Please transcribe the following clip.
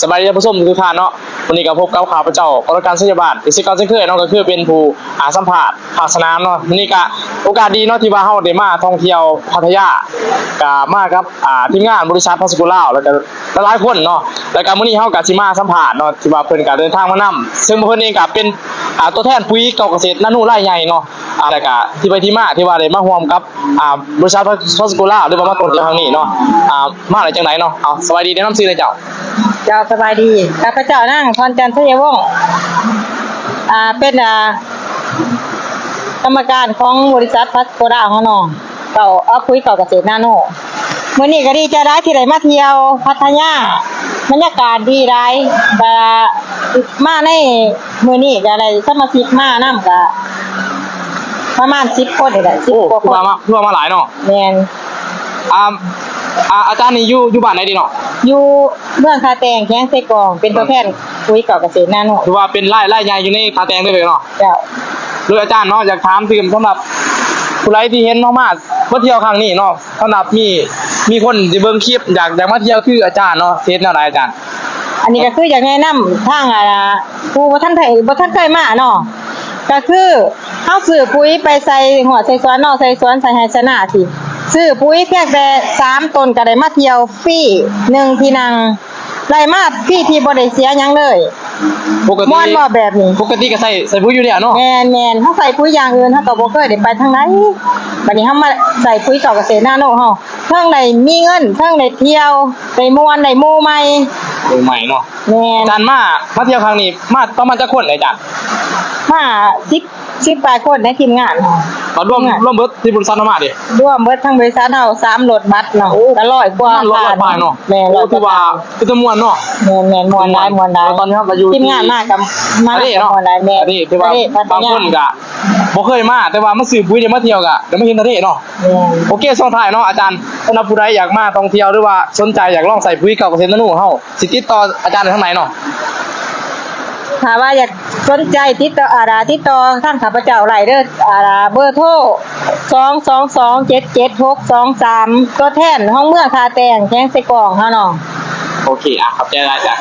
สบายดีท่านผู้ชมทุกท่านเนาะวันนี้ก็พบกับข้าพเจ้ากรการศิลปะอิสกรเช่นเคยเนาะก็คือเป็นผู้สัมภาษณ์ภาคสนามเนาะวันนี้ก็โอกาสดีเนาะที่ว่าเฮาได้มาท่องเที่ยวพัทยาก็มากับทีมงานบริษัทพาสกุลาวแล้วก็หลายคนเนาะแล้วก็มื้อนี้เฮาก็สิมาสัมภาษณ์เนาะที่ว่าเพิ่นก็เดินทางมานํซึ่งเพิ่นเองก็เป็นตัวแทนปุ๋ยเกาเกษตรนานูรายใหญ่เนาะแล้วก็ที่ไปที่มาที่ว่าได้มาร่วมกับบริษัทพาสกุลาวหรือว่ามาตรวจครั้งนี้เนาะมาได้จังได๋เนาะเอาสวัสดีแนะนำชื่อเลยเจ้าเจ้าสบายดีข้าพเจ้านั่งพรจันทร์ชัยวงศ์เป็นกรรมการของบริษัทพัสโกด้าของน้องเก่าคุยเก่าเกษตรนาโนมื้อนี้ก็ดีใจได้ที่ได้มาเที่ยวพัทยาบรรยากาศดีได้ก็มาในมื้อนี้ก็ได้สมาชิกมานำก็ประมาณ10คนนี่แหละ10กว่าคนคือว่ามาหลายเนาะแม่นอาจารย์นี่อยู่บ้านไหนดีเนาะอยู่เมืองคาแตงแข้งไส้กรองเป็นตัวแทนคุยเก่าเกษตรนาโนคือว่าเป็นไร่ใหญ่อยู่ในคาแตงด้วยเนาะเจ้าโดยอาจารย์เนาะอยากถามถึงสำหรับผู้ใดที่เห็นเนาะมาเที่ยวครั้งนี้เนาะสำหรับมีคนที่เบิ่งคลิปอยากมาเที่ยวคืออาจารย์เนาะเทศแนวใดอาจารย์อันนี้ก็คืออยากแนะนำทางผู้บ่ทันเคยมาเนาะก็คือเฮาซื้อปุ๋ยไปใส่หัวใส่สวนเนาะใส่สวนใส่ไร่ชนะสิซื้อปุ๋ยเพียงแต่3ต้นก็ได้มาเที่ยวฟรี1ที่นั่งได้มาฟรีที่บ่ได้เสียหยังเลยปกติม่วนบ่แบบนี้ปกติก็ใส่ปุ๋ยอยู่เนี่ยเนาะแม่นๆเฮาใส่ปุ๋ยอย่างอื่นเฮาก็บ่เคยได้ไปทางไหนบัดนี้เฮามาใส่ปุ๋ยเก่าเกษตรนาโนเฮาเทิงได้มีเงินเทิงได้เที่ยวได้ม่วนได้หมู่ใหม่ใหม่เนาะแม่นอาจารย์มาเที่ยวครั้งนี้มาประมาณจักคนอาจารย์มา10ปลายคนในทีมงานก็ร่วมเบิดที่บริษัทมาดิร่วมเบิดทั้งบริษัทเฮา3รถบัสเนาะก็100กว่าบาทเนาะแม่นคือว่าคือจะม่วนเนาะแม่นม่วนได้ตอนนี้ก็อยู่ทีมงานมากับม่วนได้แม่นี่ที่ว่าบางคนก็บ่เคยมาแต่ว่ามาซื้อปุ๋ยได้มาเที่ยวก็ได้มาเห็นทะเลเนาะโอเคส่งท้ายเนาะอาจารย์สำหรับผู้ใดอยากมาท่องเที่ยวหรือว่าสนใจอยากลองใส่ปุ๋ยเก่าเกษตรนาโนเฮาสิติดต่ออาจารย์ได้ทางไหนเนาะถ้าว่าอยากสนใจติดต่อทางข้าพเจ้าได้เด้อเบอร์โทร222777623ตัวแทนห้องเมืองคาแตงแข้งไส้กรองเฮาเนาะโอเคขอบใจหลายจ้ะ